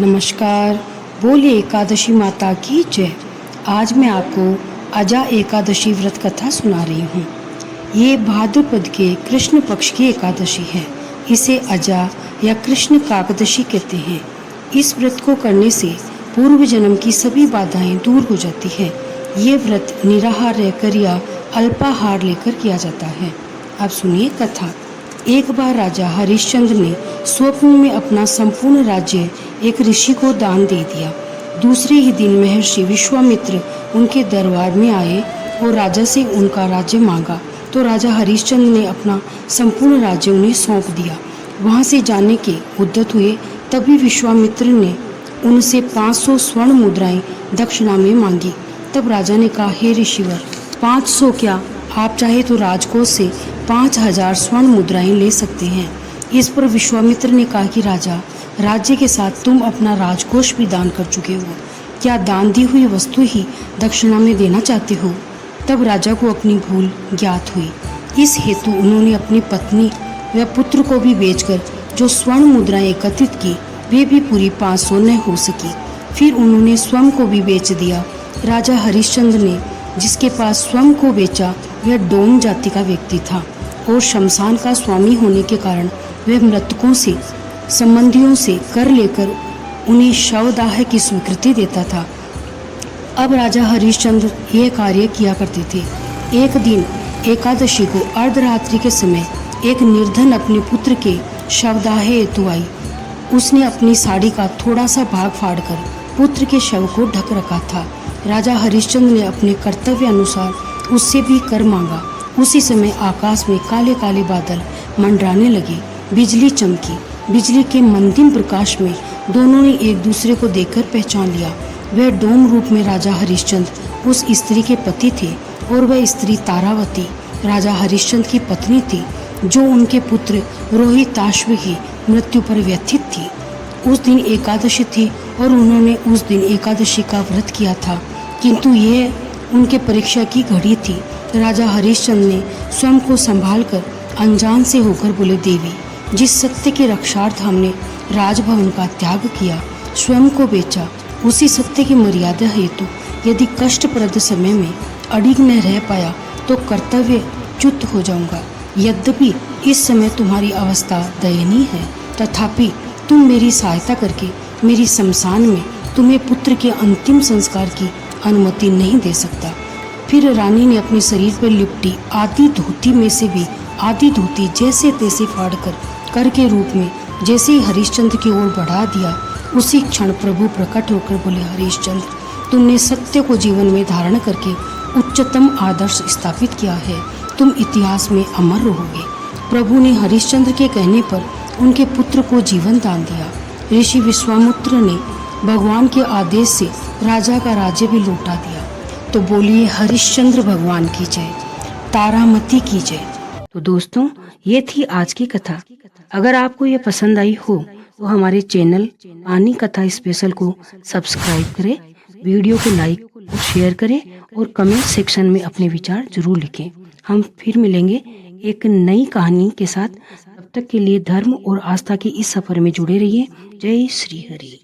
नमस्कार, बोलिए एकादशी माता की जय। आज मैं आपको अजा एकादशी व्रत कथा सुना रही हूँ। ये भाद्रपद के कृष्ण पक्ष की एकादशी है। इसे अजा या कृष्ण काकदशी कहते हैं। इस व्रत को करने से पूर्व जन्म की सभी बाधाएं दूर हो जाती है। ये व्रत निराहार रहकर या अल्पाहार लेकर किया जाता है। अब सुनिए कथा। एक बार राजा हरिश्चंद्र ने स्वप्न में अपना संपूर्ण राज्य एक ऋषि को दान दे दिया। दूसरे ही दिन महर्षि विश्वामित्र उनके दरबार में आए और राजा से उनका राज्य मांगा तो राजा हरिश्चंद्र ने अपना संपूर्ण राज्य उन्हें सौंप दिया। वहां से जाने के उद्यत हुए तभी विश्वामित्र ने उनसे 500 स्वर्ण मुद्राएं दक्षिणा में मांगी। तब राजा ने कहा, हे ऋषिवर, 500 क्या, आप चाहे तो राजकोष से 5000 स्वर्ण मुद्राएं ले सकते हैं। इस पर विश्वामित्र ने कहा कि राजा, राज्य के साथ तुम अपना राजकोष भी दान कर चुके हो, क्या दान दी हुई वस्तु ही दक्षिणा में देना चाहते हो? तब राजा को अपनी भूल ज्ञात हुई। इस हेतु उन्होंने अपनी पत्नी व पुत्र को भी बेचकर जो स्वर्ण मुद्राएं एकत्रित की वे भी पूरी 500 न हो सकी। फिर उन्होंने स्वयं को भी बेच दिया। राजा हरिश्चंद्र ने जिसके पास स्वयं को बेचा वह डोम जाति का व्यक्ति था और शमशान का स्वामी होने के कारण वह मृतकों से संबंधियों से कर लेकर उन्हें शवदाह की स्वीकृति देता था। अब राजा हरिश्चंद्र यह कार्य किया करते थे। एक दिन एकादशी को अर्धरात्रि के समय एक निर्धन अपने पुत्र के शवदाह हेतु आई। उसने अपनी साड़ी का थोड़ा सा भाग फाड़कर पुत्र के शव को ढक रखा था। राजा हरिश्चंद्र ने अपने कर्तव्य अनुसार उससे भी कर मांगा। उसी समय आकाश में काले काले बादल मंडराने लगे, बिजली चमकी। बिजली के मंदिम प्रकाश में दोनों ने एक दूसरे को देखकर पहचान लिया। वह डोम रूप में राजा हरिश्चंद्र उस स्त्री के पति थे और वह स्त्री तारावती राजा हरिश्चंद्र की पत्नी थी, जो उनके पुत्र रोहिताश्व की मृत्यु पर व्यथित थी। उस दिन एकादशी थी और उन्होंने उस दिन एकादशी का व्रत किया था, किंतु यह उनके परीक्षा की घड़ी थी। राजा हरिश्चंद्र ने स्वयं को संभाल कर अनजान से होकर बोले, देवी, जिस सत्य के रक्षार्थ हमने राजभवन का त्याग किया, स्वयं को बेचा, उसी सत्य की मर्यादा हेतु यदि कष्टप्रद समय में अडिग न रह पाया तो कर्तव्य च्युत हो जाऊंगा। यद्यपि इस समय तुम्हारी अवस्था दयनीय है, तथापि तुम मेरी सहायता करके मेरी शमशान में तुम्हें पुत्र के अंतिम संस्कार की अनुमति नहीं दे सकता। फिर रानी ने अपने शरीर पर लिपटी आधी धोती में से भी आधी धोती जैसे तैसे फाड़कर कर के रूप में जैसे ही हरिश्चंद्र की ओर बढ़ा दिया, उसी क्षण प्रभु प्रकट होकर बोले, हरिश्चंद्र, तुमने सत्य को जीवन में धारण करके उच्चतम आदर्श स्थापित किया है, तुम इतिहास में अमर रहोगे। प्रभु ने हरिश्चंद्र के कहने पर उनके पुत्र को जीवन दान दिया। ऋषि विश्वामित्र ने भगवान के आदेश से राजा का राज्य भी लौटा दिया। तो बोलिए हरिश्चंद्र भगवान की जय, तारामती की जय। तो दोस्तों, ये थी आज की कथा। अगर आपको ये पसंद आई हो तो हमारे चैनल पानी कथा स्पेशल को सब्सक्राइब करें, वीडियो को लाइक और शेयर करें और कमेंट सेक्शन में अपने विचार जरूर लिखें। हम फिर मिलेंगे एक नई कहानी के साथ। तब तक के लिए धर्म और आस्था की इस सफर में जुड़े रहिए। जय श्री हरि।